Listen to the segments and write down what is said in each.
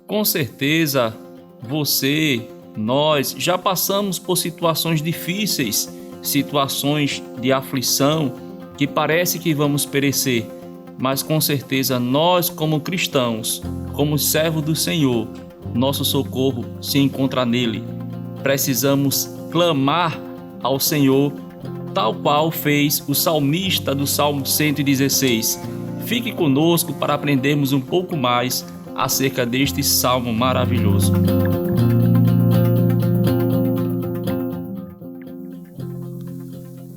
Com certeza, você, nós já passamos por situações difíceis, situações de aflição, que parece que vamos perecer, mas com certeza nós, como cristãos, como servos do Senhor, nosso socorro se encontra nele. Precisamos clamar ao Senhor, tal qual fez o salmista do Salmo 116. Fique conosco para aprendermos um pouco mais acerca deste salmo maravilhoso.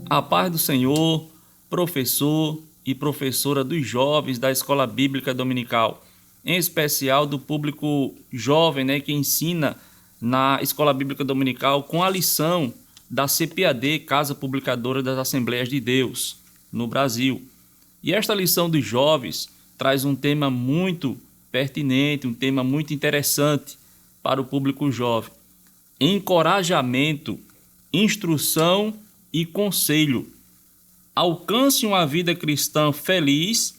A paz do Senhor, professor e professora dos jovens da Escola Bíblica Dominical, em especial do público jovem, que ensina na Escola Bíblica Dominical com a lição da CPAD, Casa Publicadora das Assembleias de Deus, no Brasil. E esta lição dos jovens traz um tema muito pertinente, um tema muito interessante para o público jovem: encorajamento, instrução e conselho. Alcance uma vida cristã feliz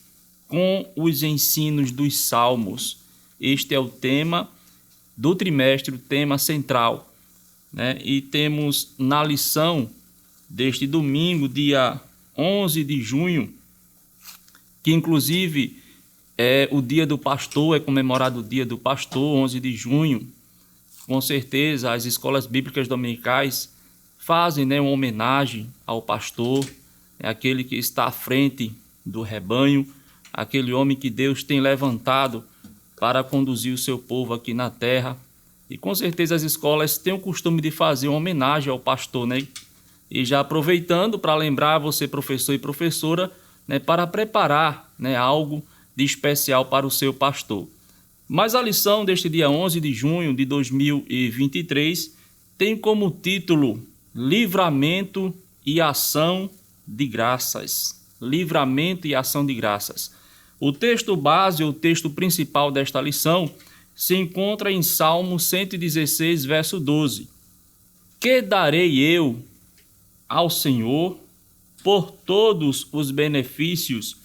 com os ensinos dos salmos. Este é o tema do trimestre, o tema central, E temos na lição deste domingo, dia 11 de junho, que inclusive é o dia do pastor, é comemorado o dia do pastor, 11 de junho. Com certeza as escolas bíblicas dominicais fazem uma homenagem ao pastor, aquele que está à frente do rebanho, aquele homem que Deus tem levantado para conduzir o seu povo aqui na terra. E com certeza as escolas têm o costume de fazer uma homenagem ao pastor, E já aproveitando para lembrar você, professor e professora, para preparar algo de especial para o seu pastor. Mas a lição deste dia 11 de junho de 2023 tem como título Livramento e Ação de Graças. Livramento e Ação de Graças. O texto base, o texto principal desta lição, se encontra em Salmo 116, verso 12. Que darei eu ao Senhor por todos os benefícios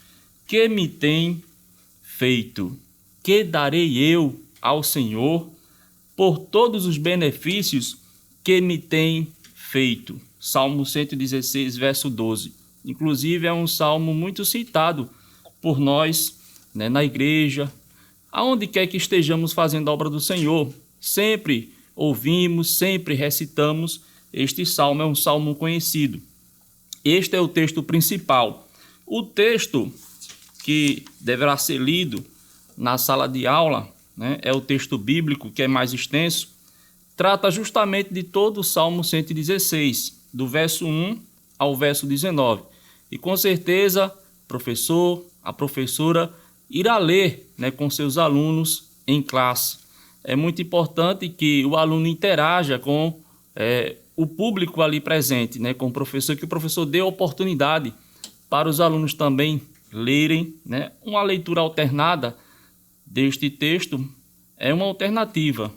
que me tem feito? Que darei eu ao Senhor por todos os benefícios que me tem feito? Salmo 116, verso 12. Inclusive é um salmo muito citado por nós, na igreja, aonde quer que estejamos fazendo a obra do Senhor. Sempre ouvimos, sempre recitamos. Este salmo é um salmo conhecido. Este é o texto principal. O texto que deverá ser lido na sala de aula, é o texto bíblico, que é mais extenso, trata justamente de todo o Salmo 116, do verso 1 ao verso 19. E com certeza, professor, a professora irá ler com seus alunos em classe. É muito importante que o aluno interaja com o público ali presente, com o professor, que o professor dê oportunidade para os alunos também lerem. Uma leitura alternada deste texto é uma alternativa,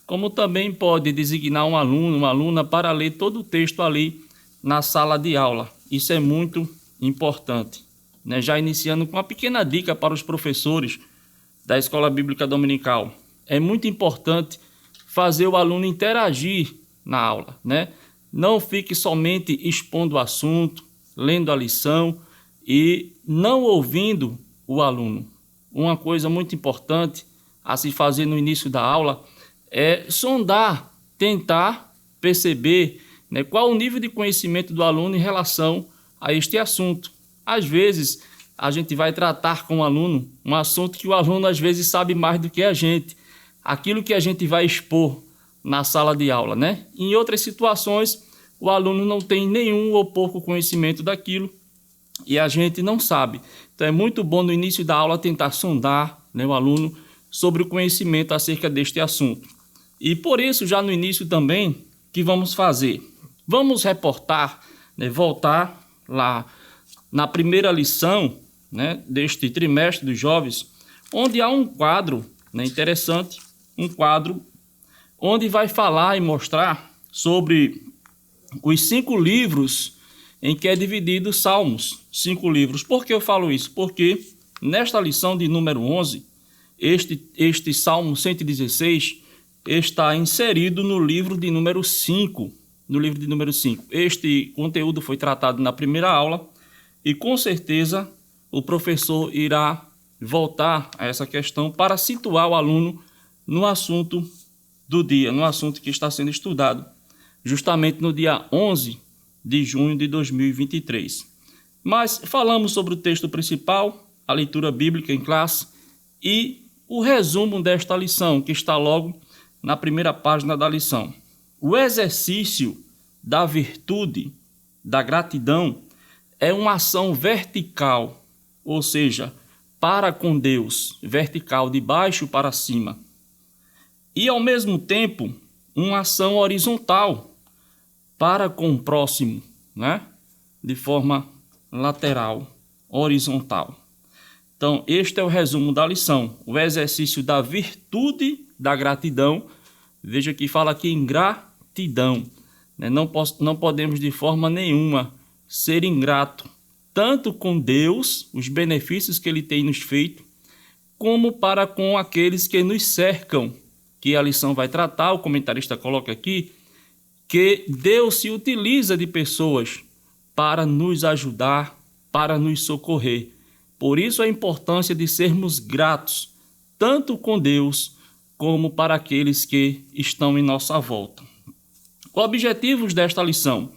Como também pode designar um aluno, uma aluna para ler todo o texto ali na sala de aula. Isso é muito importante. Já iniciando com uma pequena dica para os professores da Escola Bíblica Dominical. É muito importante fazer o aluno interagir na aula, Não fique somente expondo o assunto, lendo a lição e não ouvindo o aluno. Uma coisa muito importante a se fazer no início da aula é sondar, tentar perceber qual o nível de conhecimento do aluno em relação a este assunto. Às vezes, a gente vai tratar com o aluno um assunto que o aluno às vezes sabe mais do que a gente. Aquilo que a gente vai expor na sala de aula, Em outras situações, o aluno não tem nenhum ou pouco conhecimento daquilo e a gente não sabe. Então, é muito bom no início da aula tentar sondar o aluno sobre o conhecimento acerca deste assunto. E por isso, já no início também, que vamos fazer? Vamos reportar, voltar lá na primeira lição deste trimestre dos jovens, onde há um quadro interessante, um quadro onde vai falar e mostrar sobre os 5 livros em que é dividido os Salmos. 5 livros. Por que eu falo isso? Porque nesta lição de número 11, Este Salmo 116 está inserido no livro de número 5. Este conteúdo foi tratado na primeira aula e com certeza o professor irá voltar a essa questão para situar o aluno no assunto do dia, no assunto que está sendo estudado, justamente no dia 11 de junho de 2023. Mas falamos sobre o texto principal, a leitura bíblica em classe e o resumo desta lição, que está logo na primeira página da lição. O exercício da virtude, da gratidão, é uma ação vertical, ou seja, para com Deus, vertical, de baixo para cima. E, ao mesmo tempo, uma ação horizontal para com o próximo, né? De forma lateral, horizontal. Então, este é o resumo da lição. O exercício da virtude da gratidão. Veja que fala aqui em gratidão. Né? Não podemos de forma nenhuma ser ingrato, tanto com Deus, os benefícios que Ele tem nos feito, como para com aqueles que nos cercam, que a lição vai tratar. O comentarista coloca aqui que Deus se utiliza de pessoas para nos ajudar, para nos socorrer. Por isso a importância de sermos gratos, tanto com Deus como para aqueles que estão em nossa volta. Objetivos desta lição: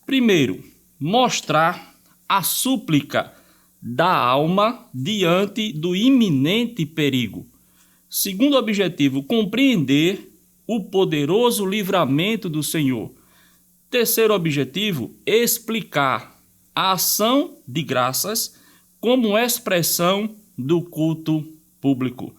primeiro, mostrar a súplica da alma diante do iminente perigo. Segundo objetivo, compreender o poderoso livramento do Senhor. Terceiro objetivo, explicar a ação de graças como expressão do culto público.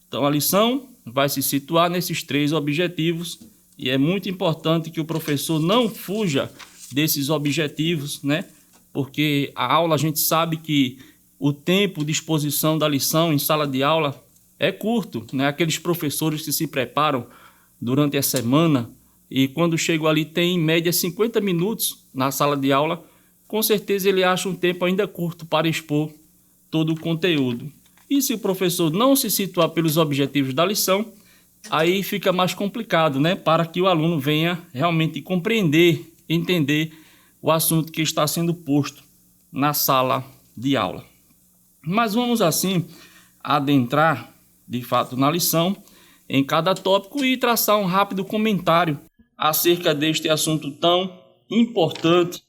Então, a lição vai se situar nesses três objetivos e é muito importante que o professor não fuja desses objetivos, né? Porque a aula, a gente sabe que o tempo de exposição da lição em sala de aula é curto, né? Aqueles professores que se preparam durante a semana e quando chegam ali tem em média 50 minutos na sala de aula, com certeza ele acha um tempo ainda curto para expor todo o conteúdo. E se o professor não se situar pelos objetivos da lição, aí fica mais complicado, né? Para que o aluno venha realmente compreender, entender o assunto que está sendo posto na sala de aula. Mas vamos assim adentrar de fato na lição, em cada tópico e traçar um rápido comentário acerca deste assunto tão importante,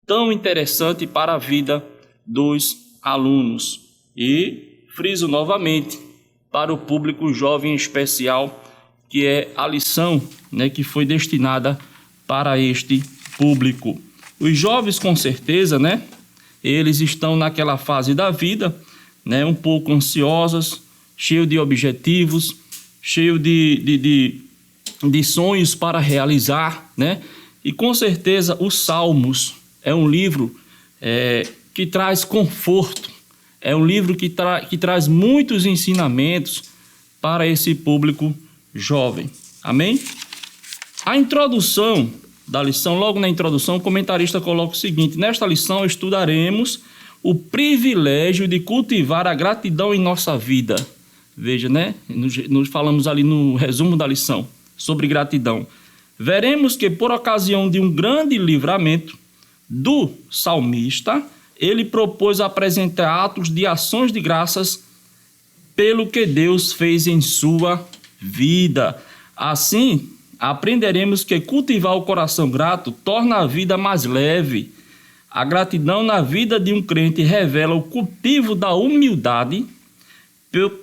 tão interessante para a vida dos alunos. E friso novamente para o público jovem especial, que é a lição, né, que foi destinada para este público. Os jovens, com certeza, né, eles estão naquela fase da vida, né, um pouco ansiosos, cheio de objetivos, cheio de sonhos para realizar, né? E com certeza os Salmos é um livro que traz conforto, é um livro que traz muitos ensinamentos para esse público jovem. Amém? A introdução da lição, logo na introdução, o comentarista coloca o seguinte: nesta lição estudaremos o privilégio de cultivar a gratidão em nossa vida. Veja, né? Nós falamos ali no resumo da lição sobre gratidão. Veremos que por ocasião de um grande livramento do salmista, ele propôs apresentar atos de ações de graças pelo que Deus fez em sua vida. Assim, aprenderemos que cultivar o coração grato torna a vida mais leve. A gratidão na vida de um crente revela o cultivo da humildade,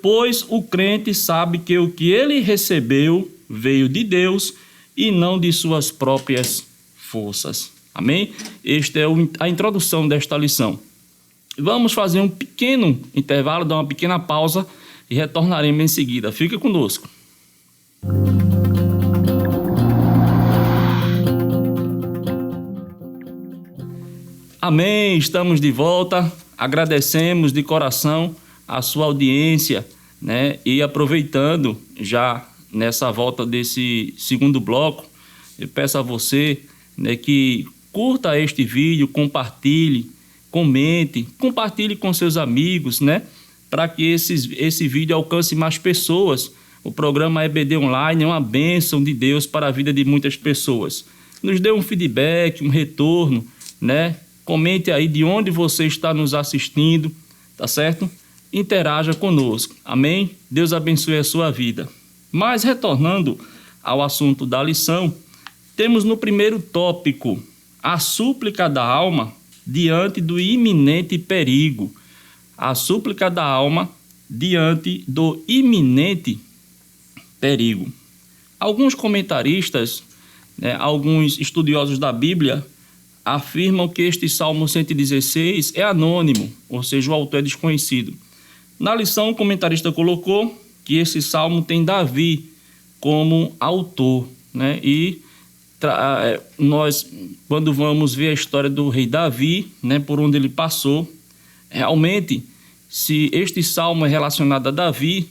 pois o crente sabe que o que ele recebeu veio de Deus e não de suas próprias forças. Amém? Esta é a introdução desta lição. Vamos fazer um pequeno intervalo, dar uma pequena pausa e retornaremos em seguida. Fica conosco. Amém, estamos de volta, agradecemos de coração a sua audiência, né? E aproveitando já nessa volta desse segundo bloco, eu peço a você, né, que curta este vídeo, compartilhe, comente, compartilhe com seus amigos, né? para que esse vídeo alcance mais pessoas. O programa EBD Online é uma bênção de Deus para a vida de muitas pessoas. Nos dê um feedback, um retorno, né? Comente aí de onde você está nos assistindo, tá certo? Interaja conosco, amém? Deus abençoe a sua vida. Mas retornando ao assunto da lição, temos no primeiro tópico a súplica da alma diante do iminente perigo. A súplica da alma diante do iminente perigo. Alguns comentaristas, alguns estudiosos da Bíblia, afirmam que este Salmo 116 é anônimo, ou seja, o autor é desconhecido. Na lição, o comentarista colocou que esse Salmo tem Davi como autor, E nós, quando vamos ver a história do rei Davi, por onde ele passou, realmente, se este Salmo é relacionado a Davi,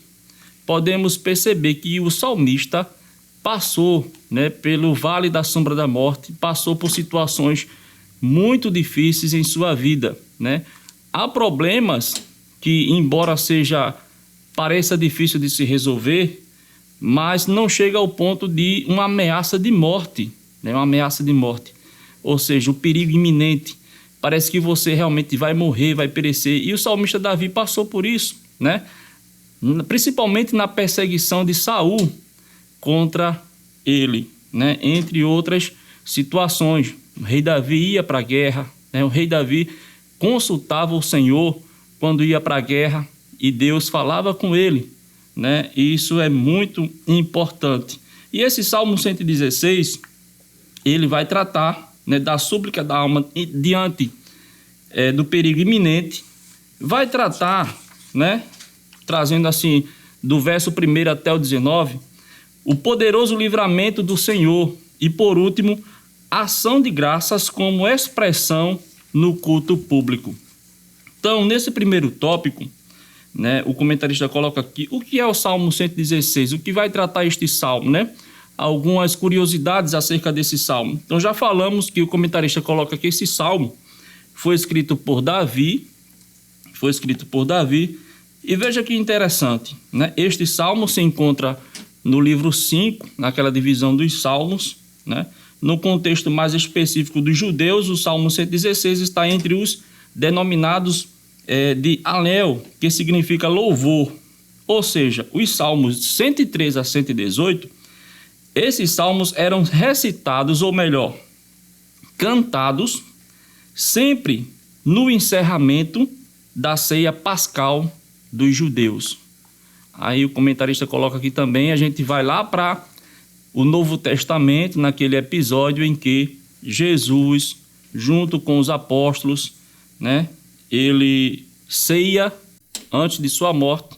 podemos perceber que o salmista passou pelo vale da sombra da morte, passou por situações muito difíceis em sua vida. Há problemas que, embora pareça difícil de se resolver, mas não chega ao ponto de uma ameaça de morte, uma ameaça de morte, ou seja, o perigo iminente. Parece que você realmente vai morrer, vai perecer. E o salmista Davi passou por isso, principalmente na perseguição de Saul contra ele, entre outras situações. O rei Davi ia para a guerra, o rei Davi consultava o Senhor quando ia para a guerra e Deus falava com ele, E isso é muito importante. E esse Salmo 116, ele vai tratar da súplica da alma diante do perigo iminente, vai tratar, trazendo assim, do verso 1 até o 19, o poderoso livramento do Senhor e, por último, ação de graças como expressão no culto público. Então, nesse primeiro tópico, o comentarista coloca aqui o que é o Salmo 116, o que vai tratar este salmo, Algumas curiosidades acerca desse salmo. Então, já falamos que o comentarista coloca que esse salmo foi escrito por Davi, e veja que interessante, Este salmo se encontra no livro 5, naquela divisão dos salmos, No contexto mais específico dos judeus, o Salmo 116 está entre os denominados de Alel, que significa louvor. Ou seja, os salmos 103 a 118, esses salmos eram recitados, ou melhor, cantados, sempre no encerramento da ceia pascal dos judeus. Aí o comentarista coloca aqui também, a gente vai lá para o Novo Testamento, naquele episódio em que Jesus, junto com os apóstolos, ele ceia antes de sua morte.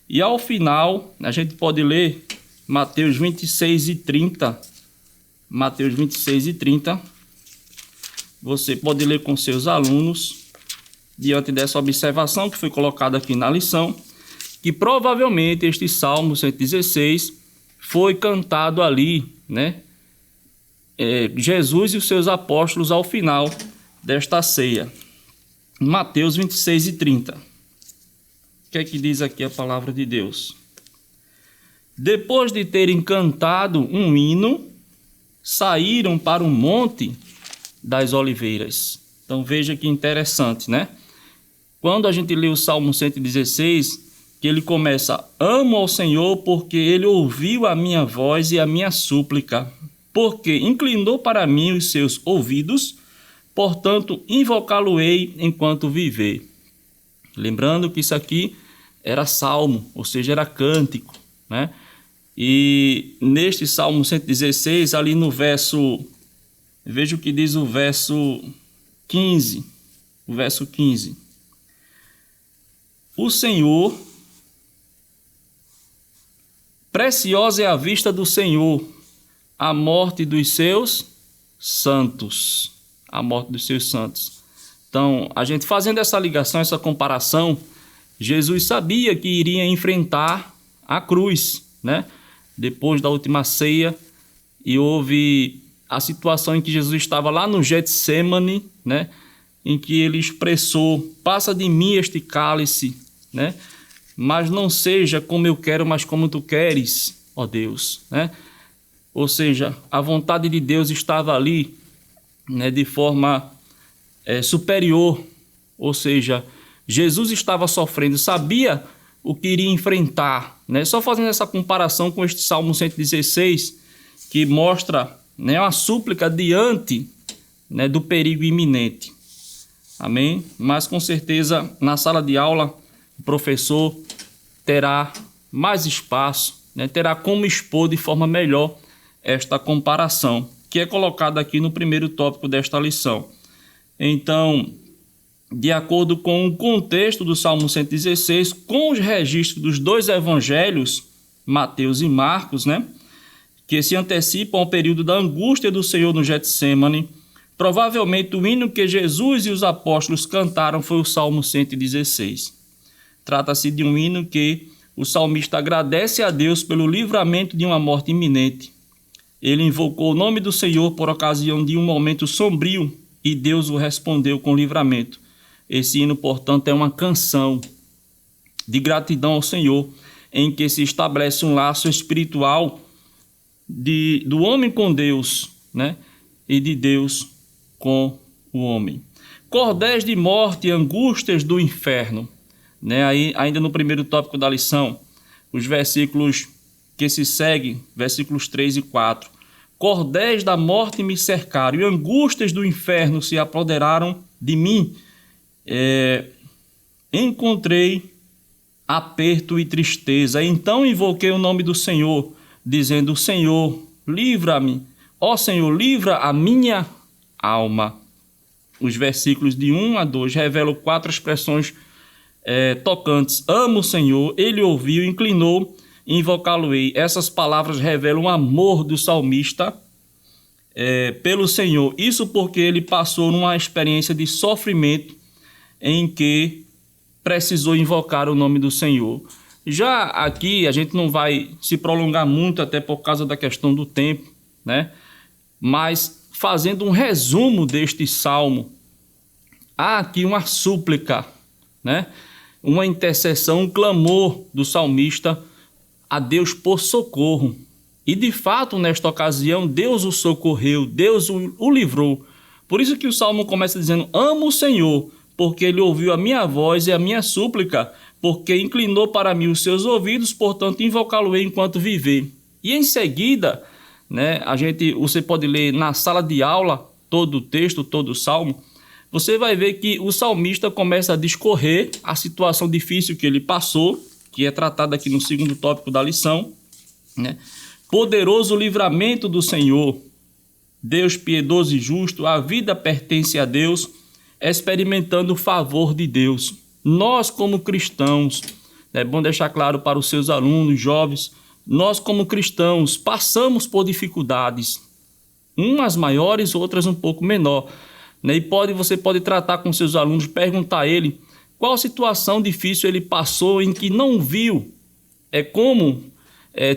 E ao final, a gente pode ler Mateus 26 e 30. Mateus 26 e 30. Você pode ler com seus alunos, diante dessa observação que foi colocada aqui na lição, que provavelmente este Salmo 116 foi cantado ali, Jesus e os seus apóstolos ao final desta ceia. Mateus 26 e 30. O que é que diz aqui a palavra de Deus? Depois de terem cantado um hino, saíram para o Monte das Oliveiras. Então veja que interessante, Quando a gente lê o Salmo 116, que ele começa: amo ao Senhor porque ele ouviu a minha voz e a minha súplica, porque inclinou para mim os seus ouvidos, portanto invocá-lo-ei enquanto viver. Lembrando que isso aqui era salmo, ou seja, era cântico, E neste Salmo 116, ali no verso, veja o que diz o verso 15. O verso 15. O Senhor, preciosa é a vista do Senhor, a morte dos seus santos. A morte dos seus santos. Então, a gente fazendo essa ligação, essa comparação, Jesus sabia que iria enfrentar a cruz, Depois da última ceia, e houve a situação em que Jesus estava lá no Getsêmani, em que ele expressou: passa de mim este cálice, mas não seja como eu quero, mas como tu queres, ó Deus, né? Ou seja, a vontade de Deus estava ali, né, de forma superior. Ou seja, Jesus estava sofrendo, sabia o que iria enfrentar, né? Só fazendo essa comparação com este Salmo 116, que mostra, né, uma súplica diante, né, do perigo iminente. Amém? Mas com certeza na sala de aula o professor terá mais espaço, né, terá como expor de forma melhor esta comparação, que é colocada aqui no primeiro tópico desta lição. Então, de acordo com o contexto do Salmo 116, com os registros dos dois evangelhos, Mateus e Marcos, né, que se antecipam ao período da angústia do Senhor no Getsêmani, provavelmente o hino que Jesus e os apóstolos cantaram foi o Salmo 116. Trata-se de um hino que o salmista agradece a Deus pelo livramento de uma morte iminente. Ele invocou o nome do Senhor por ocasião de um momento sombrio e Deus o respondeu com livramento. Esse hino, portanto, é uma canção de gratidão ao Senhor, em que se estabelece um laço espiritual do homem com Deus, né? E de Deus com o homem. Cordéis de morte e angústias do inferno, né? Aí, ainda no primeiro tópico da lição, os versículos que se seguem, versículos 3 e 4. Cordéis da morte me cercaram e angústias do inferno se apoderaram de mim. Encontrei aperto e tristeza. Então invoquei o nome do Senhor, dizendo: Senhor, livra-me. Ó Senhor, livra a minha alma. Os versículos de 1 a 2 revelam 4 expressões tocantes. Amo o Senhor, ele ouviu, inclinou, invocá-lo-ei. Essas palavras revelam o amor do salmista pelo Senhor. Isso porque ele passou numa experiência de sofrimento em que precisou invocar o nome do Senhor. Já aqui a gente não vai se prolongar muito, até por causa da questão do tempo, né? Mas fazendo um resumo deste salmo, há aqui uma súplica, né? Uma intercessão, um clamor do salmista a Deus por socorro. E de fato, nesta ocasião, Deus o socorreu, Deus o livrou. Por isso que o salmo começa dizendo: amo o Senhor, porque ele ouviu a minha voz e a minha súplica, porque inclinou para mim os seus ouvidos, portanto invocá-lo-ei enquanto viver. E em seguida, né, você pode ler na sala de aula todo o texto, todo o salmo, você vai ver que o salmista começa a discorrer a situação difícil que ele passou, que é tratada aqui no segundo tópico da lição, né? Poderoso livramento do Senhor, Deus piedoso e justo, a vida pertence a Deus, experimentando o favor de Deus. Nós, como cristãos, é bom deixar claro para os seus alunos, jovens, nós, como cristãos, passamos por dificuldades, umas maiores, outras um pouco menor, né? E você pode tratar com seus alunos, perguntar a ele qual situação difícil ele passou em que não viu como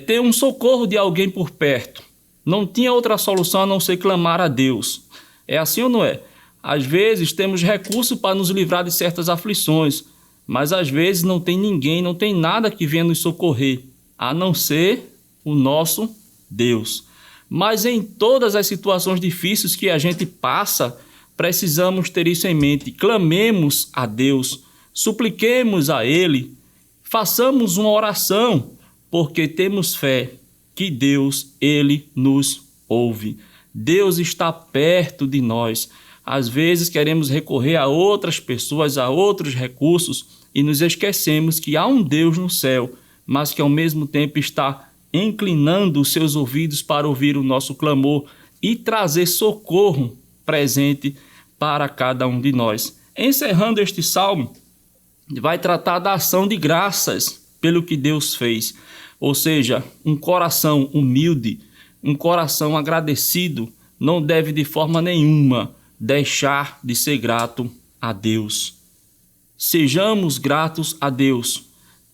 ter um socorro de alguém por perto. Não tinha outra solução a não ser clamar a Deus. É assim ou não é? Às vezes temos recurso para nos livrar de certas aflições, mas às vezes não tem ninguém, não tem nada que venha nos socorrer, a não ser o nosso Deus. Mas em todas as situações difíceis que a gente passa, precisamos ter isso em mente. Clamemos a Deus, supliquemos a Ele, façamos uma oração, porque temos fé que Deus, Ele nos ouve. Deus está perto de nós. Às vezes queremos recorrer a outras pessoas, a outros recursos e nos esquecemos que há um Deus no céu, mas que ao mesmo tempo está inclinando os seus ouvidos para ouvir o nosso clamor e trazer socorro presente para cada um de nós. Encerrando este salmo, vai tratar da ação de graças pelo que Deus fez, ou seja, um coração humilde, um coração agradecido não deve de forma nenhuma deixar de ser grato a Deus. Sejamos gratos a Deus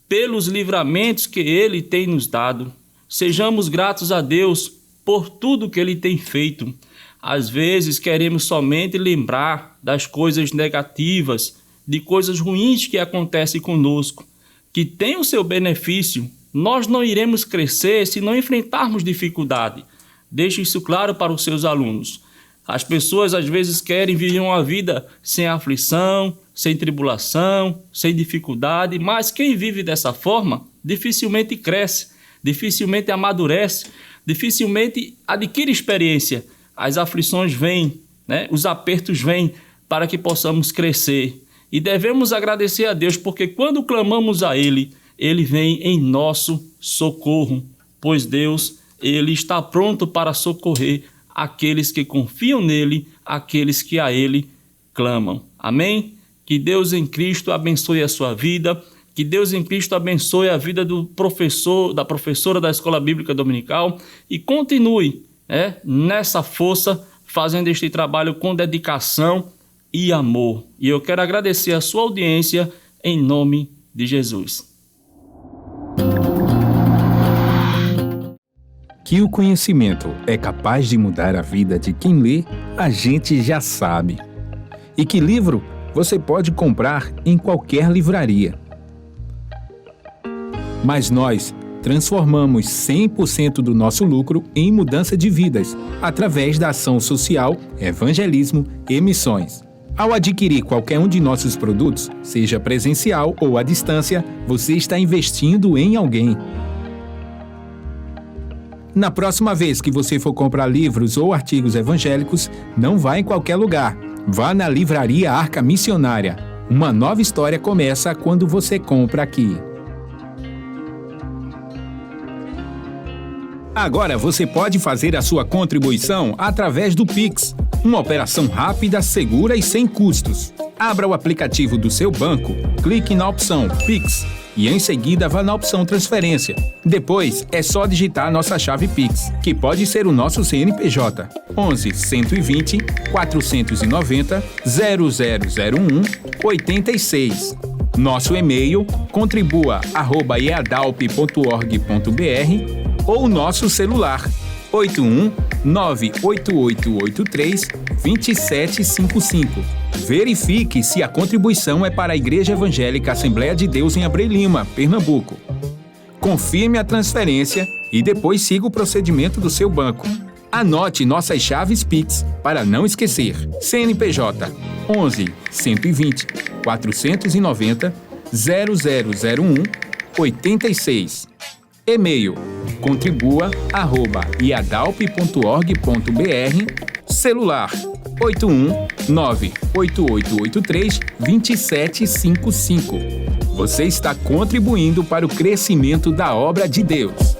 pelos livramentos que Ele tem nos dado. Sejamos gratos a Deus por tudo que Ele tem feito. Às vezes queremos somente lembrar das coisas negativas, de coisas ruins que acontecem conosco. que tem o seu benefício. Nós não iremos crescer se não enfrentarmos dificuldade. Deixe isso claro para os seus alunos. As pessoas às vezes querem viver uma vida sem aflição, sem tribulação, sem dificuldade, mas quem vive dessa forma dificilmente cresce, dificilmente amadurece, dificilmente adquire experiência. As aflições vêm, né? Os apertos vêm para que possamos crescer. E devemos agradecer a Deus, porque quando clamamos a Ele, Ele vem em nosso socorro, pois Deus, Ele está pronto para socorrer aqueles que confiam nele, aqueles que a Ele clamam. Amém? Que Deus em Cristo abençoe a sua vida, que Deus em Cristo abençoe a vida do professor, da professora da Escola Bíblica Dominical e continue nessa força, fazendo este trabalho com dedicação e amor. E eu quero agradecer a sua audiência em nome de Jesus. Que o conhecimento é capaz de mudar a vida de quem lê, a gente já sabe. E que livro você pode comprar em qualquer livraria. Mas nós transformamos 100% do nosso lucro em mudança de vidas, através da ação social, evangelismo e missões. Ao adquirir qualquer um de nossos produtos, seja presencial ou à distância, você está investindo em alguém. Na próxima vez que você for comprar livros ou artigos evangélicos, não vá em qualquer lugar. Vá na Livraria Arca Missionária. Uma nova história começa quando você compra aqui. Agora você pode fazer a sua contribuição através do Pix. Uma operação rápida, segura e sem custos. Abra o aplicativo do seu banco, clique na opção Pix e em seguida vá na opção Transferência. Depois é só digitar nossa chave Pix, que pode ser o nosso CNPJ 11 120 490 0001 86. Nosso e-mail contribua@eadalp.org.br ou nosso celular 81 98883 2755. Verifique se a contribuição é para a Igreja Evangélica Assembleia de Deus em Abreu Lima, Pernambuco. Confirme a transferência e depois siga o procedimento do seu banco. Anote nossas chaves Pix para não esquecer. CNPJ 11 120 490 0001 86. E-mail contribua@iadalp.org.br. Celular 81 98883 2755. Você está contribuindo para o crescimento da obra de Deus.